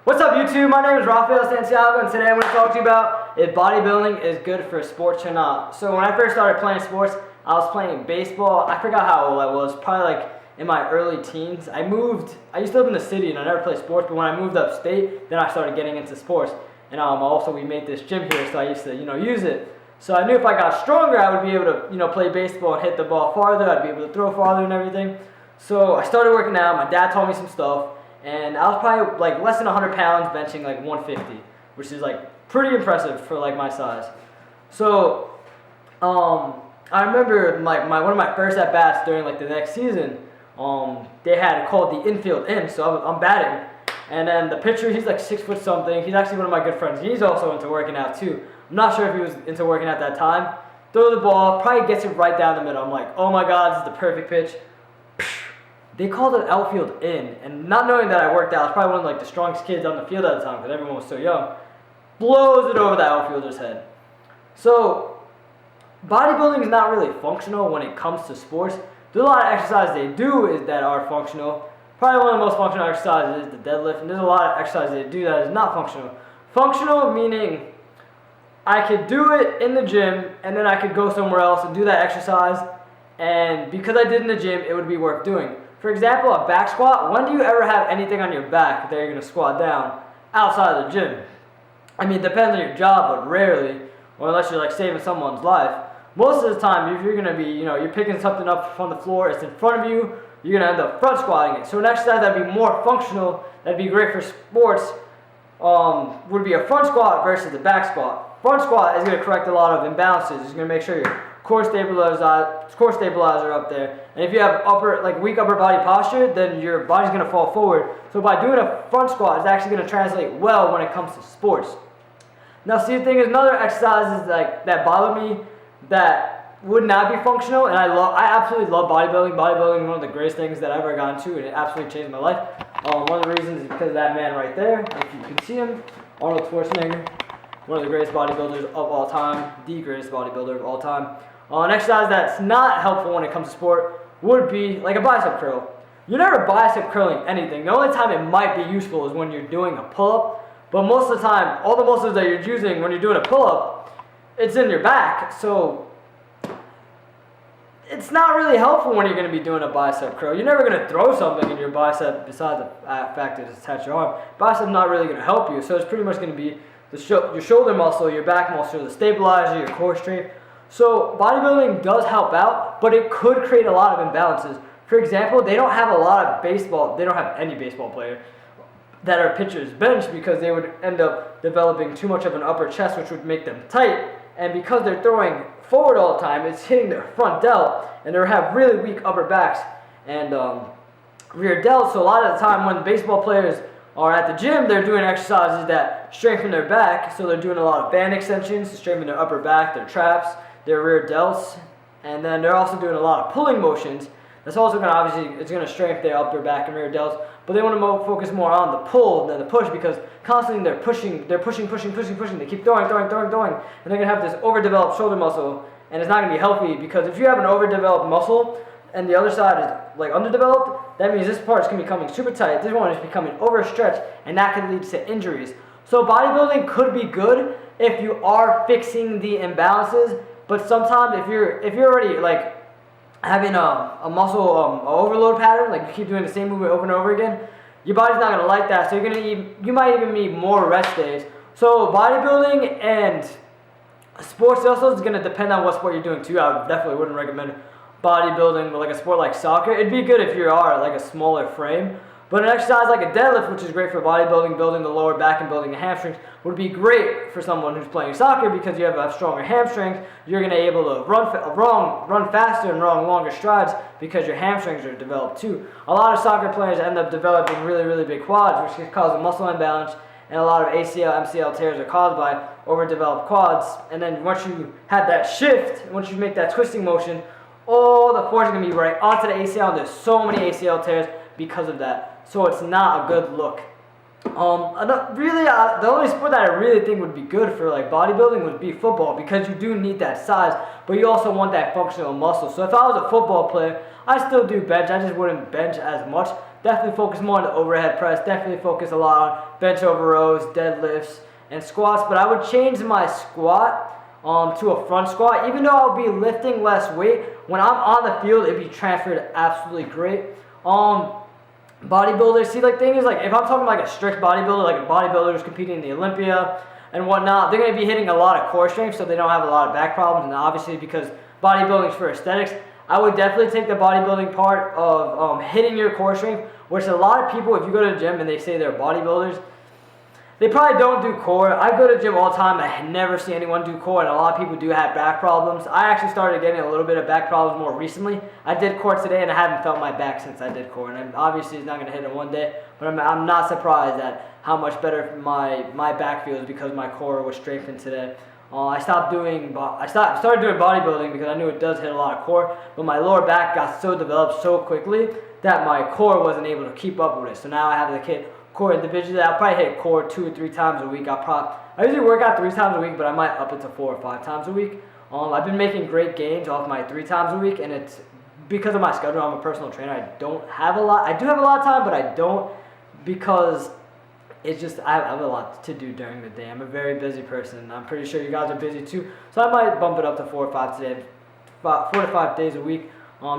What's up, YouTube? My name is Rafael Santiago, and today I'm going to talk to you about if bodybuilding is good for sports or not. So when I first started playing sports, I was playing baseball. I forgot how old I was, probably like in my early teens. I used to live in the city and I never played sports, but when I moved upstate, then I started getting into sports. And also we made this gym here, so I used to, use it. So I knew if I got stronger, I would be able to, play baseball and hit the ball farther. I'd be able to throw farther and everything. So I started working out. My dad taught me some stuff. And I was probably like less than 100 pounds, benching like 150, which is like pretty impressive for like my size. So I remember like one of my first at bats during like the next season. They had it called the infield in, so I'm batting, and then the pitcher, he's like 6 foot something. He's actually one of my good friends. He's also into working out too. I'm not sure if he was into working out that time. Throw the ball, probably gets it right down the middle. I'm like, oh my God, this is the perfect pitch. They called it outfield in, and not knowing that I worked out, I was probably one of like the strongest kids on the field at the time because everyone was so young. Blows it over the outfielder's head. So bodybuilding is not really functional when it comes to sports. There's a lot of exercises they do that are functional. Probably one of the most functional exercises is the deadlift, and there's a lot of exercises they do that is not functional. Functional meaning I could do it in the gym, and then I could go somewhere else and do that exercise, and because I did in the gym, it would be worth doing. For example, a back squat, when do you ever have anything on your back that you're going to squat down outside of the gym? I mean, it depends on your job, but rarely, or unless you're like saving someone's life. Most of the time, if you're going to be, you're picking something up from the floor, it's in front of you, you're going to end up front squatting it. So an exercise that'd be more functional, that'd be great for sports, would be a front squat versus a back squat. Front squat is going to correct a lot of imbalances. It's going to make sure your core stabilizer up there. And if you have weak upper body posture, then your body's going to fall forward. So by doing a front squat, it's actually going to translate well when it comes to sports. Now, see, the thing is, another exercise is that bother me that would not be functional, and I absolutely love bodybuilding. Bodybuilding is one of the greatest things that I ever got into, and it absolutely changed my life. One of the reasons is because of that man right there. If you can see him, Arnold Schwarzenegger, one of the greatest bodybuilders of all time, the greatest bodybuilder of all time. An exercise that's not helpful when it comes to sport would be like a bicep curl. You're never bicep curling anything. The only time it might be useful is when you're doing a pull-up, but most of the time, all the muscles that you're using when you're doing a pull-up, it's in your back, so it's not really helpful when you're going to be doing a bicep curl. You're never going to throw something in your bicep besides the fact that it's attached to your arm. Bicep's not really going to help you, so it's pretty much going to be your shoulder muscle, your back muscle, the stabilizer, your core strength. So bodybuilding does help out, but it could create a lot of imbalances. For example, they don't have any baseball player that are pitchers bench because they would end up developing too much of an upper chest, which would make them tight. And because they're throwing forward all the time, it's hitting their front delt, and they have really weak upper backs and rear delts. So a lot of the time when baseball players are at the gym, they're doing exercises that strengthen their back. So they're doing a lot of band extensions to strengthen their upper back, their traps, their rear delts, and then they're also doing a lot of pulling motions. That's also going to it's going to strengthen their upper back and rear delts, but they want to focus more on the pull than the push because constantly they're pushing. They keep throwing, and they're going to have this overdeveloped shoulder muscle, and it's not going to be healthy because if you have an overdeveloped muscle and the other side is like underdeveloped, that means this part is going to be becoming super tight. This one is becoming overstretched, and that can lead to injuries. So bodybuilding could be good if you are fixing the imbalances. But sometimes if you're already like having a muscle overload pattern, like you keep doing the same movement over and over again, your body's not gonna like that. So you might even need more rest days. So bodybuilding and sports also is gonna depend on what sport you're doing too. I definitely wouldn't recommend bodybuilding with like a sport like soccer. It'd be good if you are like a smaller frame. But an exercise like a deadlift, which is great for bodybuilding, building the lower back and building the hamstrings, would be great for someone who's playing soccer because you have a stronger hamstrings. You're going to be able to run faster and run longer strides because your hamstrings are developed too. A lot of soccer players end up developing really, really big quads, which can cause a muscle imbalance, and a lot of ACL, MCL tears are caused by overdeveloped quads. And then once you have that shift, once you make that twisting motion, all the force is going to be right onto the ACL, and there's so many ACL tears because of that. So it's not a good look. Really, the only sport that I really think would be good for like bodybuilding would be football, because you do need that size, but you also want that functional muscle. So if I was a football player, I still do bench. I just wouldn't bench as much. Definitely focus more on the overhead press. Definitely focus a lot on bench over rows, deadlifts, and squats. But I would change my squat to a front squat. Even though I'll be lifting less weight, when I'm on the field, it'd be transferred absolutely great. Bodybuilders, see, like, thing is, like, if I'm talking like a strict bodybuilder, like a bodybuilder who's competing in the Olympia and whatnot, they're going to be hitting a lot of core strength, so they don't have a lot of back problems. And obviously, because bodybuilding is for aesthetics, I would definitely take the bodybuilding part of hitting your core strength, which a lot of people, if you go to the gym and they say they're bodybuilders, they probably don't do core. I go to the gym all the time. I never see anyone do core, and a lot of people do have back problems. I actually started getting a little bit of back problems more recently. I did core today, and I haven't felt my back since I did core. And obviously, it's not going to hit in one day, but I'm not surprised at how much better my back feels because my core was strengthened today. I started doing bodybuilding because I knew it does hit a lot of core, but my lower back got so developed so quickly that my core wasn't able to keep up with it. So now I have to hit core individually. I'll probably hit core 2 or 3 times a week. I usually work out 3 times a week, but I might up it to 4 or 5 times a week. I've been making great gains off my 3 times a week, and it's because of my schedule. I'm a personal trainer. I do have a lot of time, but I don't, because it's just I have a lot to do during the day. I'm a very busy person. I'm pretty sure you guys are busy too, so I might bump it up to 4 or 5 today, 4 to 5 days a week,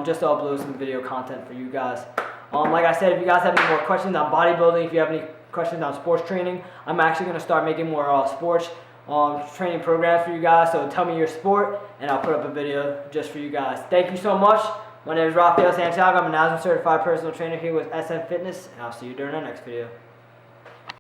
just to upload some video content for you guys. Like I said, if you guys have any more questions on bodybuilding, if you have any questions on sports training, I'm actually going to start making more sports training programs for you guys. So tell me your sport, and I'll put up a video just for you guys. Thank you so much. My name is Rafael Santiago. I'm a NASM certified personal trainer here with SM Fitness, and I'll see you during our next video.